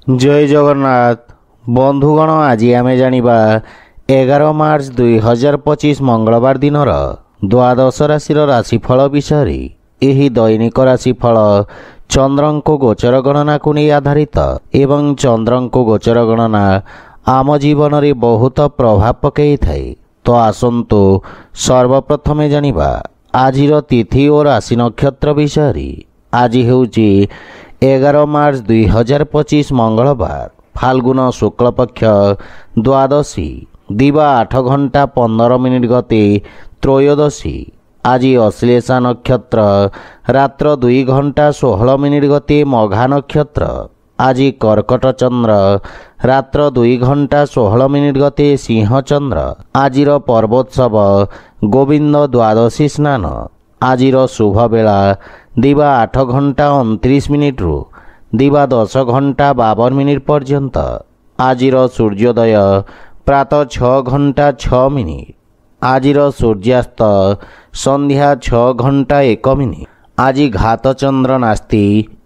जय जगन्नाथ बंधुगण आज आमे जानिबा 11 मार्च 2025 मंगलवार दिनर द्वादश राशि राशिफल विषय। एही दैनिक राशिफल चंद्रंको गोचर गणना को नहीं आधारित एवं चंद्रंको गोचर गणना आम जीवन में बहुत प्रभाव पकई थाए। तो आसंतु सर्वप्रथमे जानिबा आजिर तिथि और राशि नक्षत्र विषय। आज हेउची 11 मार्च 2025 मंगलवार फाल्गुन शुक्ल पक्ष द्वादशी दिवा 8 घंटा 15 मिनिट गते त्रयोदशी। आज अश्लेषा नक्षत्र रात्र 2 घंटा 16 मिनिट गते मघा नक्षत्र। आज कर्कट चंद्र रात्र 2 घंटा 16 मिनिट गते सिंह चंद्र। आजिर पर्वोत्सव गोविंद द्वादशी स्नान। आजिर शुभ बेला दिवा 8 घंटा 29 मिनिट रु दिवा 10 घंटा 52 मिनिट पर्यंत। आजिर सूर्योदय प्रातः 6 घंटा 6 मिनिट। आजिर सूर्यास्त संध्या 6 घंटा 1 मिनिट। आज घात चंद्र नास्ति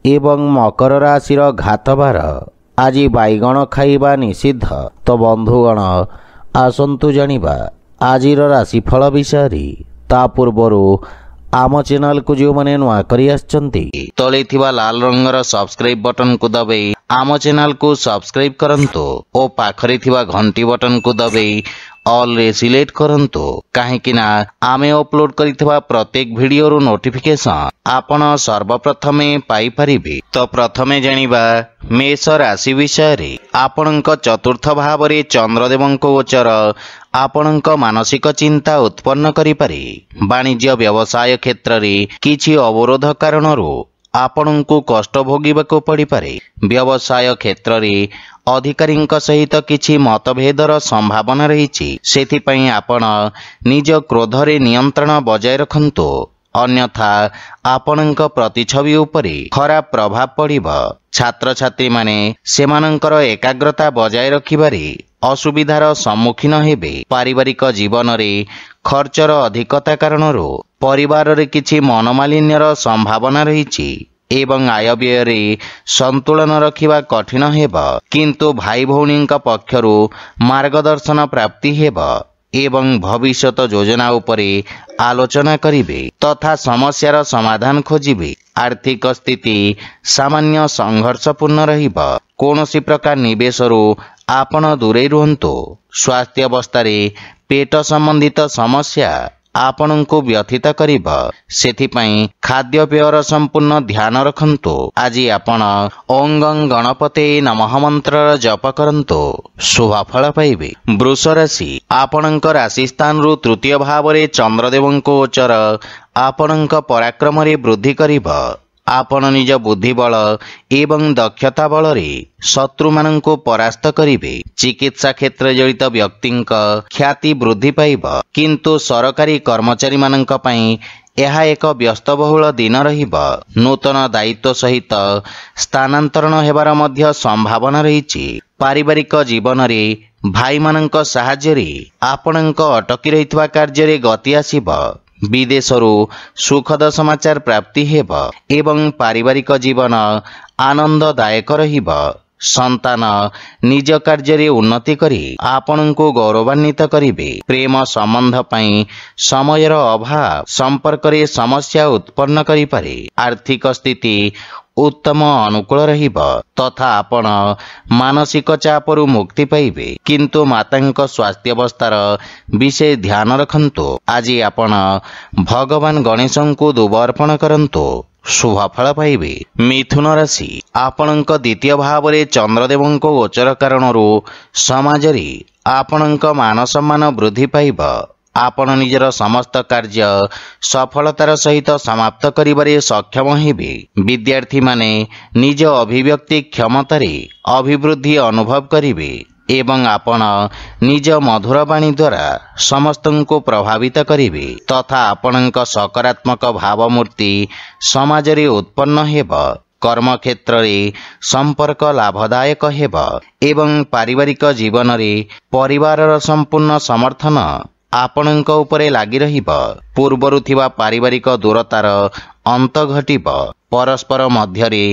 एवं मकर राशि घात बार। आज बैगण खाइबा निषिद्ध। तो बंधुगण आसंतु जानिबा आजिर राशिफल विषय। ता पूर्वरु आम चैनल को जो मैंने नुआ करी आछंती तले थिबा लाल रंगर सब्सक्राइब बटन को दबाई आम चैनल को सब्सक्राइब करंतु और पाखरे थिबा घंटी बटन को दबाई ऑल रे सिलेक्ट करंतु काहेकि ना आमे अपलोड करिथिबा प्रत्येक वीडियो रो नोटिफिकेशन आपण सर्वप्रथमे पाई परिबे। तो प्रथमे जानिबा मेष राशि विषय रे। आपणक चतुर्थ भाव रे चंद्रदेवंको गोचर आपणक मानसिक चिंता उत्पन्न करि पारे। वाणिज्य व्यवसाय क्षेत्र रे किछि अवरोध कारणरू आपणको कष्ट भोगिबाको पड़ी पारे। व्यवसाय क्षेत्र रे अधिकारी सहित किछि मतभेदर संभावना रही। सेथिपई आपण निज क्रोध रे नियंत्रण बजाय रखंतु अन्यथा आपणक प्रतिछवि उपरे खराब प्रभाव पड़िबो। छात्र छात्री माने सेमानंकर एकाग्रता बजाय रखिबारे असुविधार सम्मुखीन हेबे। पारिवारिक जीवन रे खर्चर अधिकता कारणरू परिवार रे किछि मनोमालिन्यर संभावना रही एवं आय व्यय रे संतुलन रखिबा कठिन हेबो। किंतु भाई भौणी पक्षरु मार्गदर्शन प्राप्ति हेबो एवं भविष्यत योजना उपरे आलोचना करिवे तथा समस्यार समाधान खोजिवे। आर्थिक स्थिति सामान्य संघर्षपूर्ण रहिबो। कोनोसी प्रकार निवेशरु आपण दूरे रुहंतु। स्वास्थ्य अवस्था रे पेट संबंधित समस्या आपणको व्यथित करिब। सेथिपई खाद्यपेयर संपूर्ण ध्यान रखंतु। आज आपण ओं गं गणपते नमः मंत्र जप करंतु शुभ फल पाइबे। वृष राशि आपणक राशि स्थान रु तृतीय भाव रे चंद्रदेवंको गोचर आपणक पराक्रम रे वृद्धि करिब। आपण निज बुद्धि बल एवं दक्षता बल रे शत्रु मानंको परास्त करिवे। चिकित्सा क्षेत्र जड़ित व्यक्तिंक ख्याति वृद्धि पाइब। किंतु सरकारी कर्मचारी मानंक पई यह एक व्यस्तबहुल दिन रहिब। नूतन दायित्व सहित स्थानांतरण हेबार मध्य संभावना रही। पारिवारिक जीवन रे भाई मानंक सहाय्य रे आपणंक अटकी रहितवा कार्य रे गति आसीब। विदेशरु सुखद समाचार प्राप्ति हेब एवं पारिवारिक जीवन आनंददायक रहिब। संतान निज कार्य रे उन्नति करी आपणको गौरवान्वित करिवे। प्रेम संबंध पई समयर अभाव संपर्क रे समस्या उत्पन्न करि पारे। आर्थिक स्थिति उत्तम अनुकूल रहिब तथा आपण मानसिक चापरु मुक्ति पाइबे। किंतु मातांक स्वास्थ्य अवस्थार विशेष ध्यान रखंतु। आज आपण भगवान गणेशंको दुब अर्पण करंतु शुभ फल पाइबे। मिथुन राशि आपणक द्वितीय भाव रे चंद्रदेवंको गोचर कारणरू समाज रे आपणक मान सम्मान वृद्धि पाइब। आपण निजर समस्त कार्य सफलतार सहित समाप्त करिबारे सक्षम हेबे। विद्यार्थी माने निज अभिव्यक्ति क्षमता रे अभिवृद्धि अनुभव करिवे एवं आपण निज मधुर वाणी द्वारा समस्तंको प्रभावित करिवे तथा आपणक सकारात्मक भावमूर्ति समाज रे उत्पन्न हेब। कर्म क्षेत्र रे संपर्क लाभदायक हेब एवं पारिवारिक जीवन रे परिवारर संपूर्ण समर्थन ଆପଣଙ୍କ ଉପରେ ଲାଗି ରହିବ। ପୂର୍ବରୁ ଥିବା ପାରିବାରିକ ଦୂରତାର ଅନ୍ତ ଘଟିବ। ପରସ୍ପର ମଧ୍ୟରେ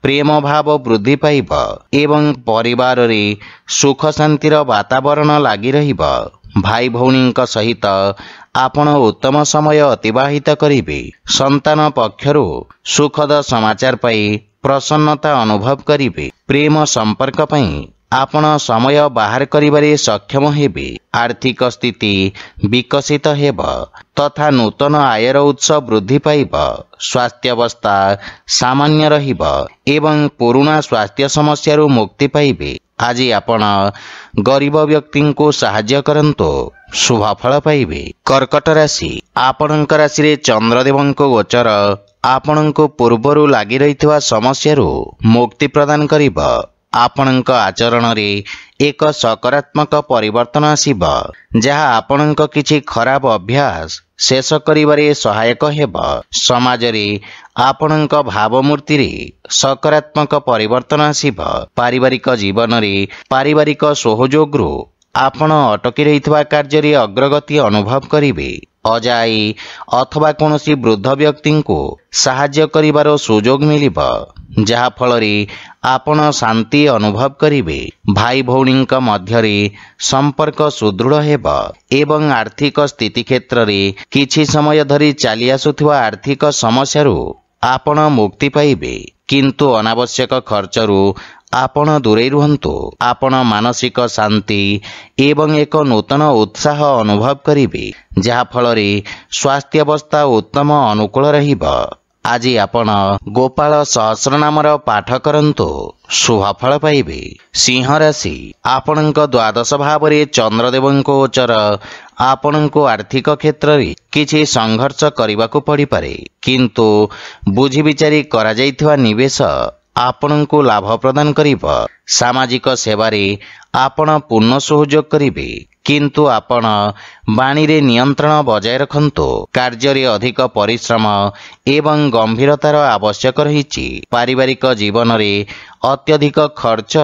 ପ୍ରେମ ଭାବ ବୃଦ୍ଧି ପାଇବ ଏବଂ ପରିବାରରେ ସୁଖ ଶାନ୍ତିର ବାତାବରଣ ଲାଗି ରହିବ। ଭାଇ ଭଉଣୀଙ୍କ ସହିତ ଆପଣ ଉତ୍ତମ ସମୟ ଅତିବାହିତ କରିବେ। ସନ୍ତାନ ପକ୍ଷରୁ ସୁଖଦ ସମାଚାର ପାଇ ପ୍ରସନ୍ନତା ଅନୁଭବ କରିବେ। ପ୍ରେମ ସମ୍ପର୍କ ପାଇଁ ଆପଣ ସମୟ ବାହାର କରିବାରେ ସକ୍ଷମ ହେବେ। ଆର୍ଥିକ ସ୍ଥିତି ବିକଶିତ ହେବ ତଥା ନୂତନ ଆୟର ଉତ୍ସ ବୃଦ୍ଧି ପାଇବ। ସ୍ୱାସ୍ଥ୍ୟାବସ୍ଥା ସାମାନ୍ୟ ରହିବ ଏବଂ ପୁରୁଣା ସ୍ୱାସ୍ଥ୍ୟ ସମସ୍ୟାରୁ ମୁକ୍ତି ପାଇବେ। ଆଜି ଆପଣ ଗରିବ ବ୍ୟକ୍ତିଙ୍କୁ ସାହାଯ୍ୟ କରନ୍ତୁ, ଶୁଭ ଫଳ ପାଇବେ। କର୍କଟ ରାଶି, ଆପଣଙ୍କ ରାଶିରେ ଚନ୍ଦ୍ରଦେବଙ୍କ ଗୋଚର ଆପଣଙ୍କୁ ପୂର୍ବରୁ ଲାଗି ରହିଥିବା ସମସ୍ୟାରୁ ମୁକ୍ତି ପ୍ରଦାନ କରିବ। ଆପଣଙ୍କ ଆଚରଣରେ ଏକ ସକାରାତ୍ମକ ପରିବର୍ତ୍ତନ ଆସିବ, ଯାହା ଆପଣଙ୍କ କିଛି ଖରାପ ଅଭ୍ୟାସ ଶେଷ କରିବାରେ ସହାୟକ ହେବ। ସମାଜରେ ଆପଣଙ୍କ ଭାବମୂର୍ତ୍ତିରେ ସକାରାତ୍ମକ ପରିବର୍ତ୍ତନ ଆସିବ। ପାରିବାରିକ ଜୀବନରେ ପାରିବାରିକ ସହଯୋଗରୁ ଆପଣ ଅଟକି ରହିଥିବା କାର୍ଯ୍ୟରେ ଅଗ୍ରଗତି ଅନୁଭବ କରିବେ। ଅଜାଇ ଅଥବା କୌଣସି ବୃଦ୍ଧ ବ୍ୟକ୍ତିଙ୍କୁ ସାହାଯ୍ୟ କରିବାର ସୁଯୋଗ ମିଳିବ, ଯାହାଫଳରେ ଆପଣ ଶାନ୍ତି ଅନୁଭବ କରିବେ। ଭାଇ ଭଉଣୀଙ୍କ ମଧ୍ୟରେ ସମ୍ପର୍କ ସୁଦୃଢ଼ ହେବ ଏବଂ ଆର୍ଥିକ ସ୍ଥିତି କ୍ଷେତ୍ରରେ କିଛି ସମୟ ଧରି ଚାଲି ଆସୁଥିବା ଆର୍ଥିକ ସମସ୍ୟାରୁ ଆପଣ ମୁକ୍ତି ପାଇବେ। କିନ୍ତୁ ଅନାବଶ୍ୟକ ଖର୍ଚ୍ଚରୁ ଆପଣ ଦୂରେଇ ରୁହନ୍ତୁ। ଆପଣ ମାନସିକ ଶାନ୍ତି ଏବଂ ଏକ ନୂତନ ଉତ୍ସାହ ଅନୁଭବ କରିବେ, ଯାହାଫଳରେ ସ୍ୱାସ୍ଥ୍ୟାବସ୍ଥା ଉତ୍ତମ ଅନୁକୂଳ ରହିବ। ଆଜି ଆପଣ ଗୋପାଳ ସହସ୍ରନାମର ପାଠ କରନ୍ତୁ, ଶୁଭ ଫଳ ପାଇବେ। ସିଂହ ରାଶି, ଆପଣଙ୍କ ଦ୍ୱାଦଶ ଭାବରେ ଚନ୍ଦ୍ରଦେବଙ୍କ ଗୋଚର ଆପଣଙ୍କୁ ଆର୍ଥିକ କ୍ଷେତ୍ରରେ କିଛି ସଂଘର୍ଷ କରିବାକୁ ପଡ଼ିପାରେ, କିନ୍ତୁ ବୁଝି ବିଚାରି କରାଯାଇଥିବା ନିବେଶ ଆପଣଙ୍କୁ ଲାଭ ପ୍ରଦାନ କରିବ। ସାମାଜିକ ସେବାରେ ଆପଣ ପୂର୍ଣ୍ଣ ସହଯୋଗ କରିବେ, କିନ୍ତୁ ଆପଣ ବାଣୀରେ ନିୟନ୍ତ୍ରଣ ବଜାୟ ରଖନ୍ତୁ। କାର୍ଯ୍ୟରେ ଅଧିକ ପରିଶ୍ରମ ଏବଂ ଗମ୍ଭୀରତାର ଆବଶ୍ୟକ ରହିଛି। ପାରିବାରିକ ଜୀବନରେ ଅତ୍ୟଧିକ ଖର୍ଚ୍ଚ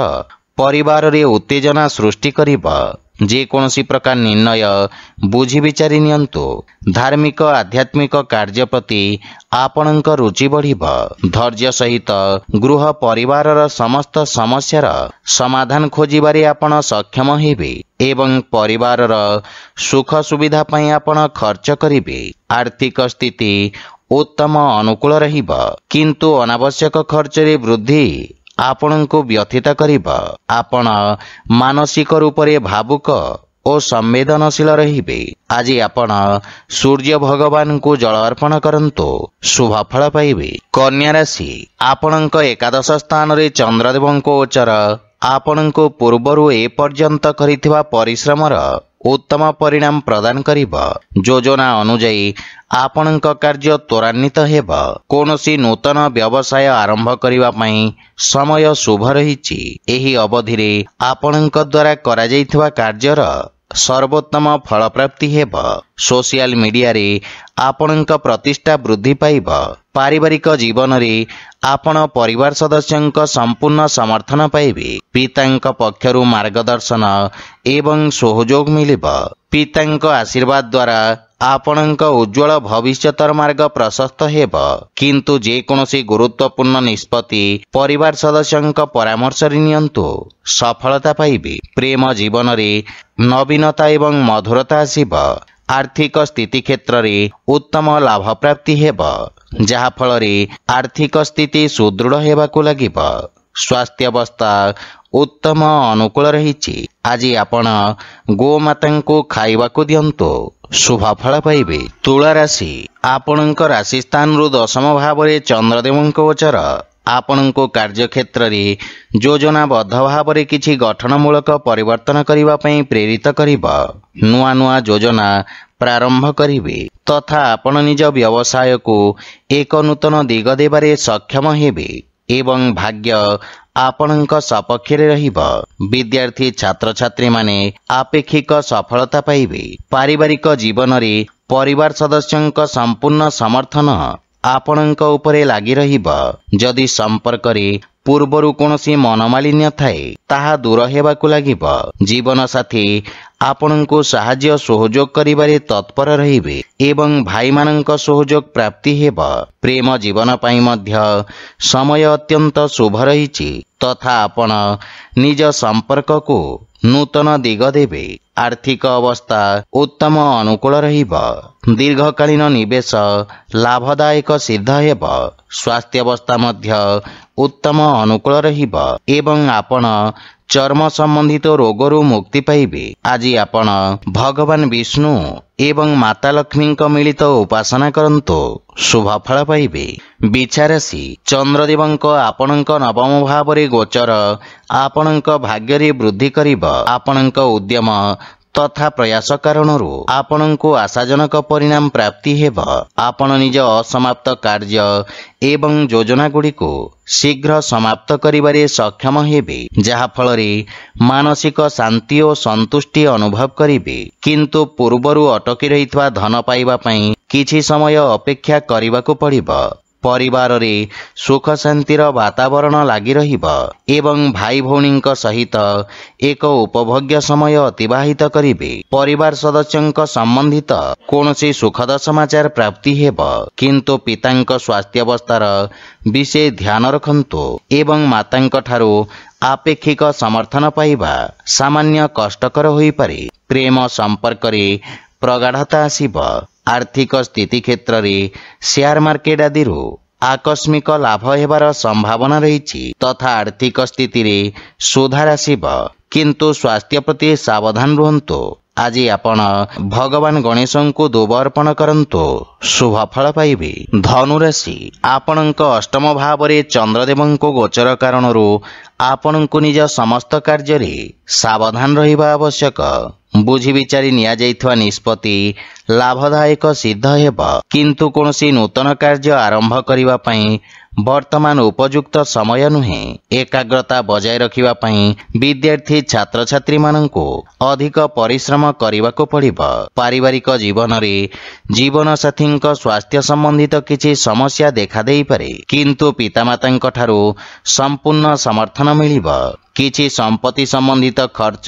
ପରିବାରରେ ଉତ୍ତେଜନା ସୃଷ୍ଟି କରିବ। ଯେକୌଣସି ପ୍ରକାର ନିର୍ଣ୍ଣୟ ବୁଝି ବିଚାରି ନିଅନ୍ତୁ। ଧାର୍ମିକ ଆଧ୍ୟାତ୍ମିକ କାର୍ଯ୍ୟ ପ୍ରତି ଆପଣଙ୍କ ରୁଚି ବଢ଼ିବ। ଧୈର୍ଯ୍ୟ ସହିତ ଗୃହ ପରିବାରର ସମସ୍ତ ସମସ୍ୟାର ସମାଧାନ ଖୋଜିବାରେ ଆପଣ ସକ୍ଷମ ହେବେ ଏବଂ ପରିବାରର ସୁଖ ସୁବିଧା ପାଇଁ ଆପଣ ଖର୍ଚ୍ଚ କରିବେ। ଆର୍ଥିକ ସ୍ଥିତି ଉତ୍ତମ ଅନୁକୂଳ ରହିବ, କିନ୍ତୁ ଅନାବଶ୍ୟକ ଖର୍ଚ୍ଚରେ ବୃଦ୍ଧି ଆପଣଙ୍କୁ ବ୍ୟଥିତ କରିବ। ଆପଣ ମାନସିକ ରୂପରେ ଭାବୁକ ଓ ସମ୍ବେଦନଶୀଳ ରହିବେ। ଆଜି ଆପଣ ସୂର୍ଯ୍ୟ ଭଗବାନଙ୍କୁ ଜଳ ଅର୍ପଣ କରନ୍ତୁ, ଶୁଭ ଫଳ ପାଇବେ। କନ୍ୟା ରାଶି, ଆପଣଙ୍କ ଏକାଦଶ ସ୍ଥାନରେ ଚନ୍ଦ୍ରଦେବଙ୍କ ଗୋଚର ଆପଣଙ୍କୁ ପୂର୍ବରୁ ଏପର୍ଯ୍ୟନ୍ତ କରିଥିବା ପରିଶ୍ରମର ଉତ୍ତମ ପରିଣାମ ପ୍ରଦାନ କରିବ। ଯୋଜନା ଅନୁଯାୟୀ ଆପଣଙ୍କ କାର୍ଯ୍ୟ ତ୍ୱରାନ୍ୱିତ ହେବ। କୌଣସି ନୂତନ ବ୍ୟବସାୟ ଆରମ୍ଭ କରିବା ପାଇଁ ସମୟ ଶୁଭ ରହିଛି। ଏହି ଅବଧିରେ ଆପଣଙ୍କ ଦ୍ୱାରା କରାଯାଇଥିବା କାର୍ଯ୍ୟର ସର୍ବୋତ୍ତମ ଫଳପ୍ରାପ୍ତି ହେବ। ସୋସିଆଲ ମିଡିଆରେ ଆପଣଙ୍କ ପ୍ରତିଷ୍ଠା ବୃଦ୍ଧି ପାଇବ। ପାରିବାରିକ ଜୀବନରେ ଆପଣ ପରିବାର ସଦସ୍ୟଙ୍କ ସମ୍ପୂର୍ଣ୍ଣ ସମର୍ଥନ ପାଇବେ। ପିତାଙ୍କ ପକ୍ଷରୁ ମାର୍ଗଦର୍ଶନ ଏବଂ ସହଯୋଗ ମିଳିବ। ପିତାଙ୍କ ଆଶୀର୍ବାଦ ଦ୍ୱାରା ଆପଣଙ୍କ ଉଜ୍ଜଳ ଭବିଷ୍ୟତର ମାର୍ଗ ପ୍ରଶସ୍ତ ହେବ, କିନ୍ତୁ ଯେକୌଣସି ଗୁରୁତ୍ୱପୂର୍ଣ୍ଣ ନିଷ୍ପତ୍ତି ପରିବାର ସଦସ୍ୟଙ୍କ ପରାମର୍ଶରେ ନିଅନ୍ତୁ, ସଫଳତା ପାଇବେ। ପ୍ରେମ ଜୀବନରେ ନବୀନତା ଏବଂ ମଧୁରତା ଆସିବ। ଆର୍ଥିକ ସ୍ଥିତି କ୍ଷେତ୍ରରେ ଉତ୍ତମ ଲାଭ ପ୍ରାପ୍ତି ହେବ, ଯାହାଫଳରେ ଆର୍ଥିକ ସ୍ଥିତି ସୁଦୃଢ଼ ହେବାକୁ ଲାଗିବ। ସ୍ୱାସ୍ଥ୍ୟାବସ୍ଥା ଉତ୍ତମ ଅନୁକୂଳ ରହିଛି। ଆଜି ଆପଣ ଗୋମାତାଙ୍କୁ ଖାଇବାକୁ ଦିଅନ୍ତୁ, ଶୁଭ ଫଳ ପାଇବେ। ତୁଳା ରାଶି, ଆପଣଙ୍କ ରାଶି ସ୍ଥାନରୁ ଦଶମ ଭାବରେ ଚନ୍ଦ୍ରଦେବଙ୍କ ଗୋଚର ଆପଣଙ୍କୁ କାର୍ଯ୍ୟକ୍ଷେତ୍ରରେ ଯୋଜନାବଦ୍ଧ ଭାବରେ କିଛି ଗଠନମୂଳକ ପରିବର୍ତ୍ତନ କରିବା ପାଇଁ ପ୍ରେରିତ କରିବ। ନୂଆ ନୂଆ ଯୋଜନା ପ୍ରାରମ୍ଭ କରିବେ ତଥା ଆପଣ ନିଜ ବ୍ୟବସାୟକୁ ଏକ ନୂତନ ଦିଗ ଦେବାରେ ସକ୍ଷମ ହେବେ ଏବଂ ଭାଗ୍ୟ ଆପଣଙ୍କ ସପକ୍ଷରେ ରହିବ। ବିଦ୍ୟାର୍ଥୀ ଛାତ୍ରଛାତ୍ରୀମାନେ ଆପେକ୍ଷିକ ସଫଳତା ପାଇବେ। ପାରିବାରିକ ଜୀବନରେ ପରିବାର ସଦସ୍ୟଙ୍କ ସମ୍ପୂର୍ଣ୍ଣ ସମର୍ଥନ ଆପଣଙ୍କ ଉପରେ ଲାଗି ରହିବ। ଯଦି ସମ୍ପର୍କରେ ପୂର୍ବରୁ କୌଣସି ମନମାଳିନ୍ୟ ଥାଏ ତାହା ଦୂର ହେବାକୁ ଲାଗିବ। ଜୀବନସାଥୀ ଆପଣଙ୍କୁ ସାହାଯ୍ୟ ସହଯୋଗ କରିବାରେ ତତ୍ପର ରହିବେ ଏବଂ ଭାଇମାନଙ୍କ ସହଯୋଗ ପ୍ରାପ୍ତି ହେବ। ପ୍ରେମ ଜୀବନ ପାଇଁ ମଧ୍ୟ ସମୟ ଅତ୍ୟନ୍ତ ଶୁଭ ରହିଛି ତଥା ଆପଣ ନିଜ ସମ୍ପର୍କକୁ ନୂତନ ଦିଗ ଦେବେ। ଆର୍ଥିକ ଅବସ୍ଥା ଉତ୍ତମ ଅନୁକୂଳ ରହିବ। ଦୀର୍ଘକାଳୀନ ନିବେଶ ଲାଭଦାୟକ ସିଦ୍ଧ ହେବ। ସ୍ୱାସ୍ଥ୍ୟାବସ୍ଥା ମଧ୍ୟ ଉତ୍ତମ ଅନୁକୂଳ ରହିବ ଏବଂ ଆପଣ ଚର୍ମ ସମ୍ବନ୍ଧିତ ରୋଗରୁ ମୁକ୍ତି ପାଇବେ। ଆଜି ଆପଣ ଭଗବାନ ବିଷ୍ଣୁ ଏବଂ ମାତା ଲକ୍ଷ୍ମୀଙ୍କ ମିଳିତ ଉପାସନା କରନ୍ତୁ, ଶୁଭ ଫଳ ପାଇବେ। ବିଚାରାଶି ଚନ୍ଦ୍ରଦେବଙ୍କ ଆପଣଙ୍କ ନବମ ଭାବରେ ଗୋଚର ଆପଣଙ୍କ ଭାଗ୍ୟରେ ବୃଦ୍ଧି କରିବ। ଆପଣଙ୍କ ଉଦ୍ୟମ ତଥା ପ୍ରୟାସ କାରଣରୁ ଆପଣଙ୍କୁ ଆଶାଜନକ ପରିଣାମ ପ୍ରାପ୍ତି ହେବ। ଆପଣ ନିଜ ଅସମାପ୍ତ କାର୍ଯ୍ୟ ଏବଂ ଯୋଜନାଗୁଡ଼ିକୁ ଶୀଘ୍ର ସମାପ୍ତ କରିବାରେ ସକ୍ଷମ ହେବେ, ଯାହାଫଳରେ ମାନସିକ ଶାନ୍ତି ଓ ସନ୍ତୁଷ୍ଟି ଅନୁଭବ କରିବେ। କିନ୍ତୁ ପୂର୍ବରୁ ଅଟକି ରହିଥିବା ଧନ ପାଇବା ପାଇଁ କିଛି ସମୟ ଅପେକ୍ଷା କରିବାକୁ ପଡ଼ିବ। ପରିବାରରେ ସୁଖ ଶାନ୍ତିର ବାତାବରଣ ଲାଗି ରହିବ ଏବଂ ଭାଇ ଭଉଣୀଙ୍କ ସହିତ ଏକ ଉପଭୋଗ୍ୟ ସମୟ ଅତିବାହିତ କରିବେ। ପରିବାର ସଦସ୍ୟଙ୍କ ସମ୍ବନ୍ଧିତ କୌଣସି ସୁଖଦ ସମାଚାର ପ୍ରାପ୍ତି ହେବ, କିନ୍ତୁ ପିତାଙ୍କ ସ୍ୱାସ୍ଥ୍ୟାବସ୍ଥାର ବିଶେଷ ଧ୍ୟାନ ରଖନ୍ତୁ ଏବଂ ମାତାଙ୍କ ଠାରୁ ଆପେକ୍ଷିକ ସମର୍ଥନ ପାଇବା ସାମାନ୍ୟ କଷ୍ଟକର ହୋଇପାରେ। ପ୍ରେମ ସମ୍ପର୍କରେ ପ୍ରଗାଢ଼ତା ଆସିବ। ଆର୍ଥିକ ସ୍ଥିତି କ୍ଷେତ୍ରରେ ସେୟାର ମାର୍କେଟ ଆଦିରୁ ଆକସ୍ମିକ ଲାଭ ହେବାର ସମ୍ଭାବନା ରହିଛି ତଥା ଆର୍ଥିକ ସ୍ଥିତିରେ ସୁଧାର ଆସିବ, କିନ୍ତୁ ସ୍ୱାସ୍ଥ୍ୟ ପ୍ରତି ସାବଧାନ ରୁହନ୍ତୁ। ଆଜି ଆପଣ ଭଗବାନ ଗଣେଶଙ୍କୁ ଦୁବ ଅର୍ପଣ କରନ୍ତୁ, ଶୁଭ ଫଳ ପାଇବେ। ଧନୁରାଶି ଆପଣଙ୍କ ଅଷ୍ଟମ ଭାବରେ ଚନ୍ଦ୍ରଦେବଙ୍କ ଗୋଚର କାରଣରୁ ଆପଣଙ୍କୁ ନିଜ ସମସ୍ତ କାର୍ଯ୍ୟରେ ସାବଧାନ ରହିବା ଆବଶ୍ୟକ। ବୁଝି ବିଚାରି ନିଆଯାଇଥିବା ନିଷ୍ପତ୍ତି ଲାଭଦାୟକ ସିଦ୍ଧ ହେବ, କିନ୍ତୁ କୌଣସି ନୂତନ କାର୍ଯ୍ୟ ଆରମ୍ଭ କରିବା ପାଇଁ ବର୍ତ୍ତମାନ ଉପଯୁକ୍ତ ସମୟ ନୁହେଁ। ଏକାଗ୍ରତା ବଜାୟ ରଖିବା ପାଇଁ ବିଦ୍ୟାର୍ଥୀ ଛାତ୍ରଛାତ୍ରୀମାନଙ୍କୁ ଅଧିକ ପରିଶ୍ରମ କରିବାକୁ ପଡ଼ିବ। ପାରିବାରିକ ଜୀବନରେ ଜୀବନସାଥୀଙ୍କ ସ୍ୱାସ୍ଥ୍ୟ ସମ୍ବନ୍ଧିତ କିଛି ସମସ୍ୟା ଦେଖାଦେଇପାରେ, କିନ୍ତୁ ପିତାମାତାଙ୍କ ଠାରୁ ସମ୍ପୂର୍ଣ୍ଣ ସମର୍ଥନ ମିଳିବ। କିଛି ସମ୍ପତ୍ତି ସମ୍ବନ୍ଧିତ ଖର୍ଚ୍ଚ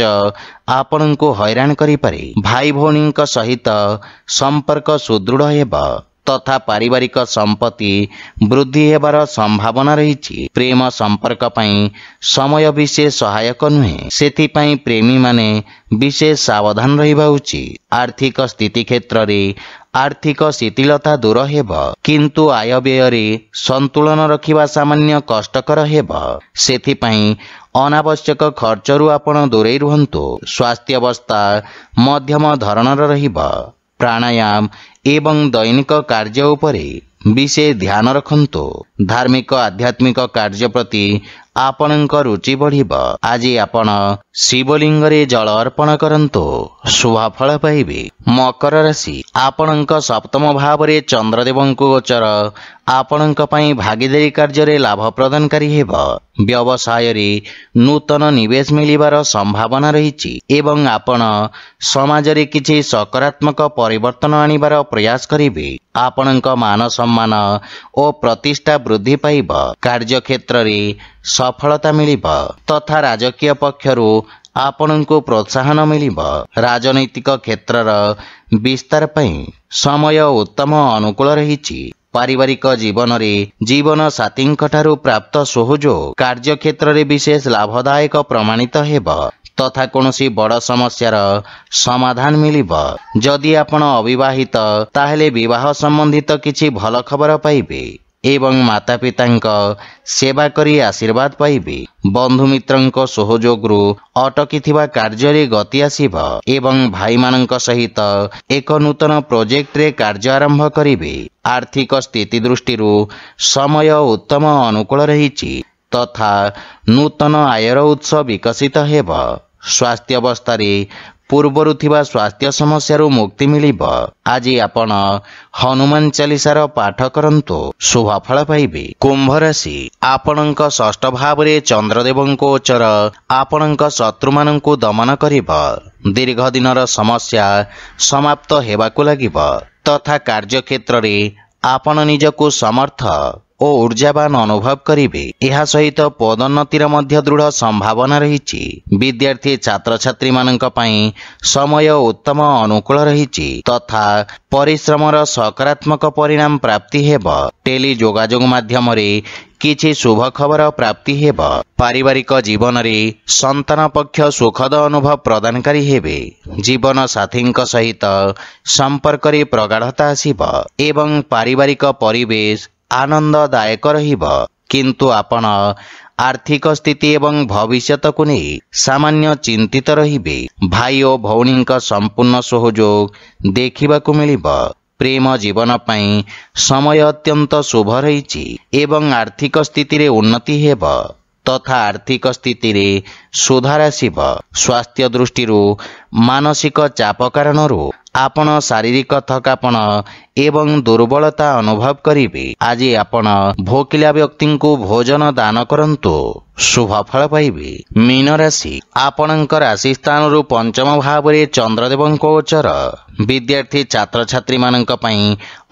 ଆପଣଙ୍କୁ ହଇରାଣ କରିପାରେ। ଭାଇ ଭଉଣୀଙ୍କ ସହିତ ସମ୍ପର୍କ ସୁଦୃଢ଼ ହେବ ତଥା ପାରିବାରିକ ସମ୍ପତ୍ତି ବୃଦ୍ଧି ହେବାର ସମ୍ଭାବନା ରହିଛି। ପ୍ରେମ ସମ୍ପର୍କ ପାଇଁ ସମୟ ବିଶେଷ ସହାୟକ ନୁହେଁ, ସେଥିପାଇଁ ପ୍ରେମୀମାନେ ବିଶେଷ ସାବଧାନ ରହିବା ଉଚିତ। ଆର୍ଥିକ ସ୍ଥିତି କ୍ଷେତ୍ରରେ ଆର୍ଥିକ ଶିଥିଳତା ଦୂର ହେବ, କିନ୍ତୁ ଆୟ ବ୍ୟୟରେ ସନ୍ତୁଳନ ରଖିବା ସାମାନ୍ୟ କଷ୍ଟକର ହେବ। ସେଥିପାଇଁ ଅନାବଶ୍ୟକ ଖର୍ଚ୍ଚରୁ ଆପଣ ଦୂରେଇ ରୁହନ୍ତୁ। ସ୍ୱାସ୍ଥ୍ୟାବସ୍ଥା ମଧ୍ୟମ ଧରଣର ରହିବ। ପ୍ରାଣାୟାମ ଏବଂ ଦୈନିକ କାର୍ଯ୍ୟ ଉପରେ ବିଶେଷ ଧ୍ୟାନ ରଖନ୍ତୁ। ଧାର୍ମିକ ଆଧ୍ୟାତ୍ମିକ କାର୍ଯ୍ୟ ପ୍ରତି ଆପଣଙ୍କ ରୁଚି ବଢ଼ିବ। ଆଜି ଆପଣ ଶିବଲିଙ୍ଗରେ ଜଳ ଅର୍ପଣ କରନ୍ତୁ, ଶୁଭ ଫଳ ପାଇବେ। ମକର ରାଶି ଆପଣଙ୍କ ସପ୍ତମ ଭାବରେ ଚନ୍ଦ୍ରଦେବଙ୍କ ଗୋଚର ଆପଣଙ୍କ ପାଇଁ ଭାଗିଦାରୀ କାର୍ଯ୍ୟରେ ଲାଭ ପ୍ରଦାନକାରୀ ହେବ। ବ୍ୟବସାୟରେ ନୂତନ ନିବେଶ ମିଳିବାର ସମ୍ଭାବନା ରହିଛି ଏବଂ ଆପଣ ସମାଜରେ କିଛି ସକାରାତ୍ମକ ପରିବର୍ତ୍ତନ ଆଣିବାର ପ୍ରୟାସ କରିବେ। ଆପଣଙ୍କ ମାନ ସମ୍ମାନ ଓ ପ୍ରତିଷ୍ଠା ବୃଦ୍ଧି ପାଇବ। କାର୍ଯ୍ୟକ୍ଷେତ୍ରରେ ସଫଳତା ମିଳିବ ତଥା ରାଜକୀୟ ପକ୍ଷରୁ ଆପଣଙ୍କୁ ପ୍ରୋତ୍ସାହନ ମିଳିବ। ରାଜନୈତିକ କ୍ଷେତ୍ରର ବିସ୍ତାର ପାଇଁ ସମୟ ଉତ୍ତମ ଅନୁକୂଳ ରହିଛି। ପାରିବାରିକ ଜୀବନରେ ଜୀବନ ସାଥୀଙ୍କଠାରୁ ପ୍ରାପ୍ତ ସହଯୋଗ କାର୍ଯ୍ୟକ୍ଷେତ୍ରରେ ବିଶେଷ ଲାଭଦାୟକ ପ୍ରମାଣିତ ହେବ ତଥା କୌଣସି ବଡ଼ ସମସ୍ୟାର ସମାଧାନ ମିଳିବ। ଯଦି ଆପଣ ଅବିବାହିତ ତାହେଲେ ବିବାହ ସମ୍ବନ୍ଧିତ କିଛି ଭଲ ଖବର ପାଇବେ ଏବଂ ମାତାପିତାଙ୍କ ସେବା କରି ଆଶୀର୍ବାଦ ପାଇବେ। ବନ୍ଧୁମିତ୍ରଙ୍କ ସହଯୋଗରୁ ଅଟକିଥିବା କାର୍ଯ୍ୟରେ ଗତି ଆସିବ ଏବଂ ଭାଇମାନଙ୍କ ସହିତ ଏକ ନୂତନ ପ୍ରୋଜେକ୍ଟରେ କାର୍ଯ୍ୟ ଆରମ୍ଭ କରିବେ। ଆର୍ଥିକ ସ୍ଥିତି ଦୃଷ୍ଟିରୁ ସମୟ ଉତ୍ତମ ଅନୁକୂଳ ରହିଛି ତଥା ନୂତନ ଆୟର ଉତ୍ସ ବିକଶିତ ହେବ। ସ୍ୱାସ୍ଥ୍ୟାବସ୍ଥାରେ ପୂର୍ବରୁ ଥିବା ସ୍ୱାସ୍ଥ୍ୟ ସମସ୍ୟାରୁ ମୁକ୍ତି ମିଳିବ। ଆଜି ଆପଣ ହନୁମାନ ଚାଳିଶାର ପାଠ କରନ୍ତୁ, ଶୁଭ ଫଳ ପାଇବେ। କୁମ୍ଭ ରାଶି ଆପଣଙ୍କ ଷଷ୍ଠ ଭାବରେ ଚନ୍ଦ୍ରଦେବଙ୍କ ଗୋଚର ଆପଣଙ୍କ ଶତ୍ରୁମାନଙ୍କୁ ଦମନ କରିବ। ଦୀର୍ଘ ଦିନର ସମସ୍ୟା ସମାପ୍ତ ହେବାକୁ ଲାଗିବ ତଥା କାର୍ଯ୍ୟକ୍ଷେତ୍ରରେ ଆପଣ ନିଜକୁ ସମର୍ଥ ଓ ऊर्जावान अनुभव करिवे। ଏହା ସହିତ ପଦୋନ୍ନତିର ମଧ୍ୟ ଦୃଢ଼ ସମ୍ଭାବନା ରହିଛି। ବିଦ୍ୟାର୍ଥୀ ଛାତ୍ରଛାତ୍ରୀ ମାନଙ୍କ ପାଇଁ ସମୟ ଉତ୍ତମ ଅନୁକୂଳ ରହିଛି ତଥା ପରିଶ୍ରମର ସକାରାତ୍ମକ ପରିଣାମ ପ୍ରାପ୍ତି ହେବ। ଟେଲି ଯୋଗାଯୋଗ ମାଧ୍ୟମରେ କିଛି ଶୁଭ ଖବର ପ୍ରାପ୍ତି ହେବ। ପାରିବାରିକ ଜୀବନରେ ସନ୍ତାନ ପକ୍ଷ ସୁଖଦ ଅନୁଭବ ପ୍ରଦାନକାରୀ ହେବେ। ଜୀବନ ସାଥୀଙ୍କ ସହିତ ସମ୍ପର୍କରେ ପ୍ରଗାଢ଼ତା ଆସିବ ଏବଂ ପାରିବାରିକ ପରିବେଶ ଆନନ୍ଦଦାୟକ ରହିବ। କିନ୍ତୁ ଆପଣ ଆର୍ଥିକ ସ୍ଥିତି ଏବଂ ଭବିଷ୍ୟତକୁ ନେଇ ସାମାନ୍ୟ ଚିନ୍ତିତ ରହିବେ। ଭାଇ ଓ ଭଉଣୀଙ୍କ ସମ୍ପୂର୍ଣ୍ଣ ସହଯୋଗ ଦେଖିବାକୁ ମିଳିବ। ପ୍ରେମ ଜୀବନ ପାଇଁ ସମୟ ଅତ୍ୟନ୍ତ ଶୁଭ ରହିଛି ଏବଂ ଆର୍ଥିକ ସ୍ଥିତିରେ ଉନ୍ନତି ହେବ ତଥା ଆର୍ଥିକ ସ୍ଥିତିରେ ସୁଧାର ଆସିବ। ସ୍ୱାସ୍ଥ୍ୟ ଦୃଷ୍ଟିରୁ ମାନସିକ ଚାପ କାରଣରୁ ଆପଣ ଶାରୀରିକ ଥକାପଣ ଏବଂ ଦୁର୍ବଳତା ଅନୁଭବ କରିବେ। ଆଜି ଆପଣ ଭୋକିଲା ବ୍ୟକ୍ତିଙ୍କୁ ଭୋଜନ ଦାନ କରନ୍ତୁ, ଶୁଭ ଫଳ ପାଇବେ। ମୀନ ରାଶି, ଆପଣଙ୍କ ରାଶି ସ୍ଥାନରୁ ପଞ୍ଚମ ଭାବରେ ଚନ୍ଦ୍ରଦେବଙ୍କ ଗୋଚର ବିଦ୍ୟାର୍ଥୀ ଛାତ୍ରଛାତ୍ରୀମାନଙ୍କ ପାଇଁ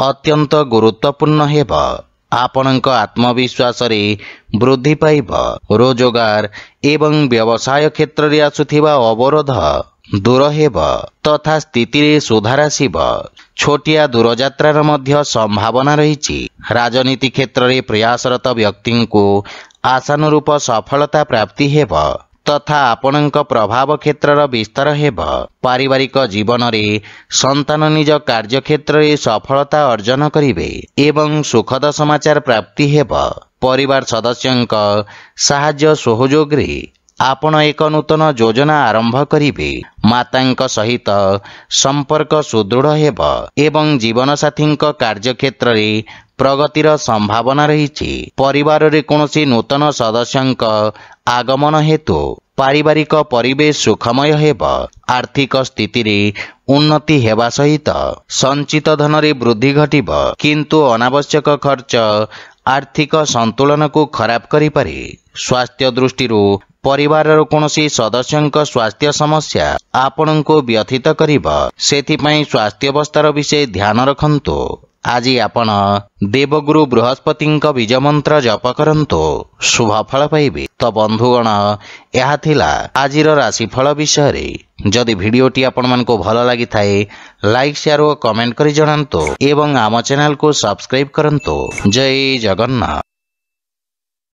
ଅତ୍ୟନ୍ତ ଗୁରୁତ୍ୱପୂର୍ଣ୍ଣ ହେବ। ଆପଣଙ୍କ ଆତ୍ମବିଶ୍ୱାସରେ ବୃଦ୍ଧି ପାଇବ। ରୋଜଗାର ଏବଂ ବ୍ୟବସାୟ କ୍ଷେତ୍ରରେ ଆସୁଥିବା ଅବରୋଧ ଦୂର ହେବ ତଥା ସ୍ଥିତିରେ ସୁଧାର ଆସିବ। ଛୋଟିଆ ଦୂରଯାତ୍ରାର ମଧ୍ୟ ସମ୍ଭାବନା ରହିଛି। ରାଜନୀତି କ୍ଷେତ୍ରରେ ପ୍ରୟାସରତ ବ୍ୟକ୍ତିଙ୍କୁ ଆଶାନୁରୂପ ସଫଳତା ପ୍ରାପ୍ତି ହେବ ତଥା ଆପଣଙ୍କ ପ୍ରଭାବ କ୍ଷେତ୍ରର ବିସ୍ତାର ହେବ। ପାରିବାରିକ ଜୀବନରେ ସନ୍ତାନ ନିଜ କାର୍ଯ୍ୟକ୍ଷେତ୍ରରେ ସଫଳତା ଅର୍ଜନ କରିବେ ଏବଂ ସୁଖଦ ସମାଚାର ପ୍ରାପ୍ତି ହେବ। ପରିବାର ସଦସ୍ୟଙ୍କ ସାହାଯ୍ୟ ସହଯୋଗରେ ଆପଣ ଏକ ନୂତନ ଯୋଜନା ଆରମ୍ଭ କରିବେ। ମାତାଙ୍କ ସହିତ ସମ୍ପର୍କ ସୁଦୃଢ଼ ହେବ ଏବଂ ଜୀବନସାଥୀଙ୍କ କାର୍ଯ୍ୟକ୍ଷେତ୍ରରେ ପ୍ରଗତିର ସମ୍ଭାବନା ରହିଛି। ପରିବାରରେ କୌଣସି ନୂତନ ସଦସ୍ୟଙ୍କ ଆଗମନ ହେତୁ ପାରିବାରିକ ପରିବେଶ ସୁଖମୟ ହେବ। ଆର୍ଥିକ ସ୍ଥିତିରେ ଉନ୍ନତି ହେବା ସହିତ ସଞ୍ଚିତ ଧନରେ ବୃଦ୍ଧି ଘଟିବ କିନ୍ତୁ ଅନାବଶ୍ୟକ ଖର୍ଚ୍ଚ ଆର୍ଥିକ ସନ୍ତୁଳନକୁ ଖରାପ କରିପାରେ। ସ୍ୱାସ୍ଥ୍ୟ ଦୃଷ୍ଟିରୁ ପରିବାରର କୌଣସି ସଦସ୍ୟଙ୍କ ସ୍ୱାସ୍ଥ୍ୟ ସମସ୍ୟା ଆପଣଙ୍କୁ ବ୍ୟଥିତ କରିବ। ସେଥିପାଇଁ ସ୍ୱାସ୍ଥ୍ୟାବସ୍ଥାର ବିଷୟ ଧ୍ୟାନ ରଖନ୍ତୁ। ଆଜି ଆପଣ ଦେବଗୁରୁ ବୃହସ୍ପତିଙ୍କ ବୀଜ ମନ୍ତ୍ର ଜପ କରନ୍ତୁ, ଶୁଭ ଫଳ ପାଇବେ। ତ ବନ୍ଧୁଗଣ, ଏହା ଥିଲା ଆଜିର ରାଶିଫଳ ବିଷୟରେ। ଯଦି ଭିଡ଼ିଓଟି ଆପଣମାନଙ୍କୁ ଭଲ ଲାଗିଥାଏ ଲାଇକ୍, ସେୟାର ଓ କମେଣ୍ଟ କରି ଜଣାନ୍ତୁ ଏବଂ ଆମ ଚ୍ୟାନେଲକୁ ସବସ୍କ୍ରାଇବ୍ କରନ୍ତୁ। ଜୟ ଜଗନ୍ନାଥ।